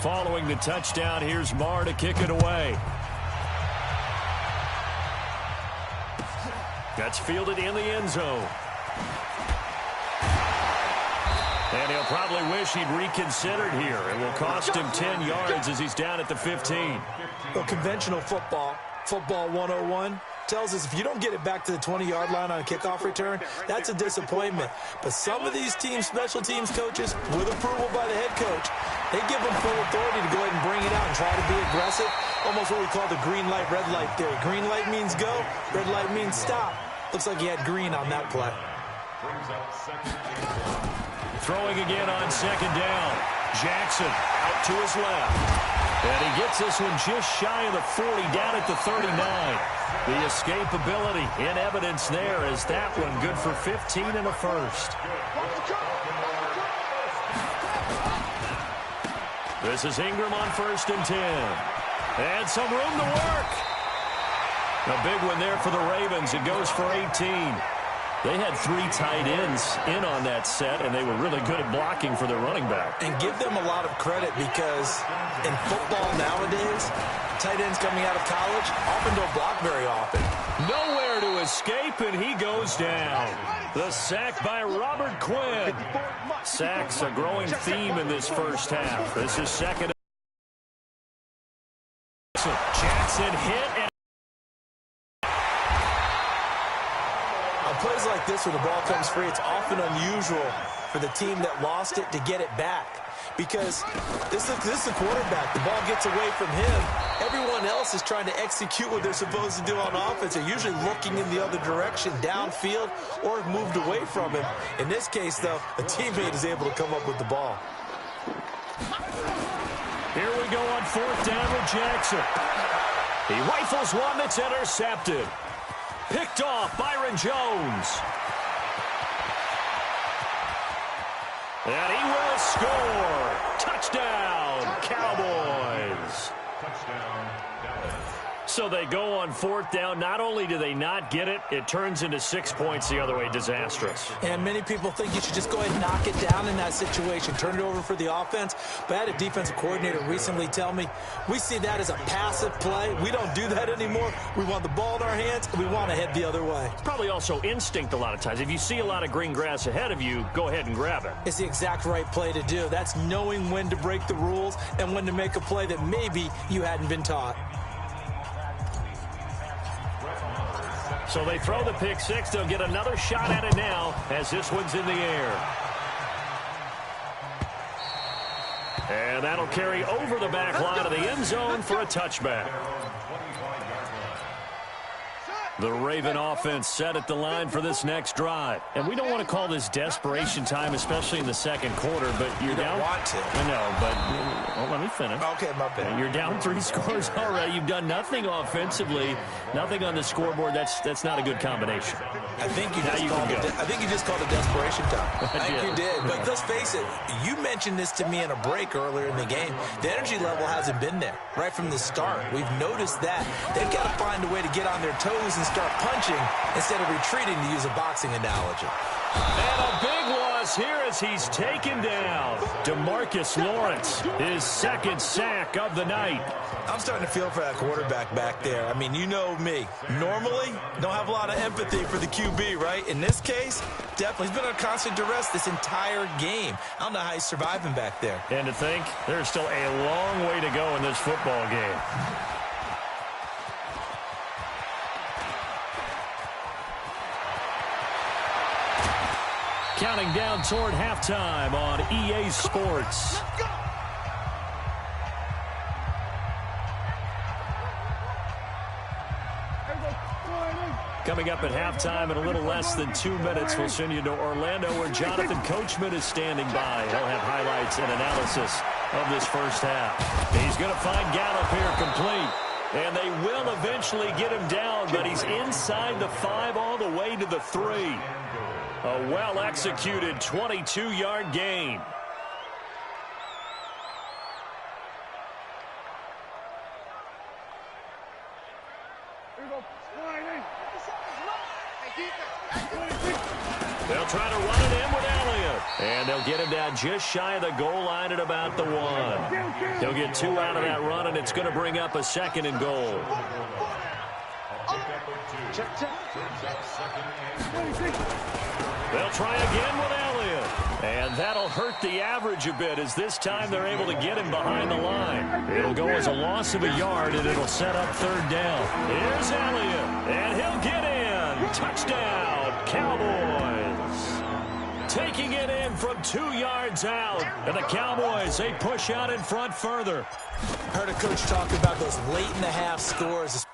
Following the touchdown, here's Marr to kick it away. That's fielded in the end zone. And he'll probably wish he'd reconsidered here. It will cost him 10 yards as he's down at the 15. Well, conventional football 101, tells us if you don't get it back to the 20-yard line on a kickoff return, that's a disappointment. But some of these teams, special teams coaches, with approval by the head coach, they give them full authority to go ahead and bring it out and try to be aggressive, almost what we call the green light, red light theory. Green light means go, red light means stop. Looks like he had green on that play. Throwing again on second down. Jackson out to his left. And he gets this one just shy of the 40, down at the 39. The escapability in evidence there is that one good for 15 and a first. This is Ingram on 1st and 10. And some room to work. A big one there for the Ravens. It goes for 18. They had 3 tight ends in on that set, and they were really good at blocking for their running back. And give them a lot of credit because in football nowadays, tight ends coming out of college often don't block very often. Nowhere to escape, and he goes down. The sack by Robert Quinn. Sacks a growing theme in this first half. This is second. Jackson hit and plays like this where the ball comes free, it's often unusual for the team that lost it to get it back because this is the quarterback. The ball gets away from him. Everyone else is trying to execute what they're supposed to do on offense. They're usually looking in the other direction, downfield, or moved away from him. In this case, though, a teammate is able to come up with the ball. Here we go on 4th down with Jackson. He rifles one that's intercepted. Picked off Byron Jones. And he will score. Touchdown, Cowboys. Touchdown, Dallas. So they go on 4th down. Not only do they not get it, it turns into 6 points the other way. Disastrous. And many people think you should just go ahead and knock it down in that situation. Turn it over for the offense. But I had a defensive coordinator recently tell me, we see that as a passive play. We don't do that anymore. We want the ball in our hands, and we want to head the other way. It's probably also instinct a lot of times. If you see a lot of green grass ahead of you, go ahead and grab it. It's the exact right play to do. That's knowing when to break the rules and when to make a play that maybe you hadn't been taught. So they throw the pick six. They'll get another shot at it now as this one's in the air. And that'll carry over the back line of the end zone for a touchback. The Raven offense set at the line for this next drive. And we don't want to call this desperation time, especially in the second quarter, but you're down. You don't want to. I know, but let me finish. Okay, my bad. You're down 3 scores already. You've done nothing offensively, nothing on the scoreboard. That's not a good combination. I think you just called it desperation time. I think you did. But let's face it, you mentioned this to me in a break earlier in the game. The energy level hasn't been there right from the start. We've noticed that. They've got to find a way to get on their toes and start punching instead of retreating, to use a boxing analogy. And a big loss here as he's taken down. DeMarcus Lawrence, his second sack of the night. I'm starting to feel for that quarterback back there. I mean, you know me. Normally, don't have a lot of empathy for the QB, right? In this case, definitely. He's been under constant duress this entire game. I don't know how he's surviving back there. And to think, there's still a long way to go in this football game. Counting down toward halftime on EA Sports. Coming up at halftime in a little less than 2 minutes, we'll send you to Orlando where Jonathan Coachman is standing by. He'll have highlights and analysis of this first half. He's going to find Gallup here complete. And they will eventually get him down, but he's inside the 5 all the way to the 3. A well-executed 22-yard gain. They'll try to run it in with Elliott. And they'll They'll get him down just shy of the goal line at about the 1. He'll get 2 out of that run, and it's going to bring up a 2nd and goal. They'll try again with Elliott. And that'll hurt the average a bit, as this time they're able to get him behind the line. It'll go as a loss of a yard, and it'll set up 3rd down. Here's Elliott, and he'll get in. Touchdown, Cowboys. Taking it in from 2 yards out. And the Cowboys, they push out in front further. I heard a coach talk about those late-in-the-half scores.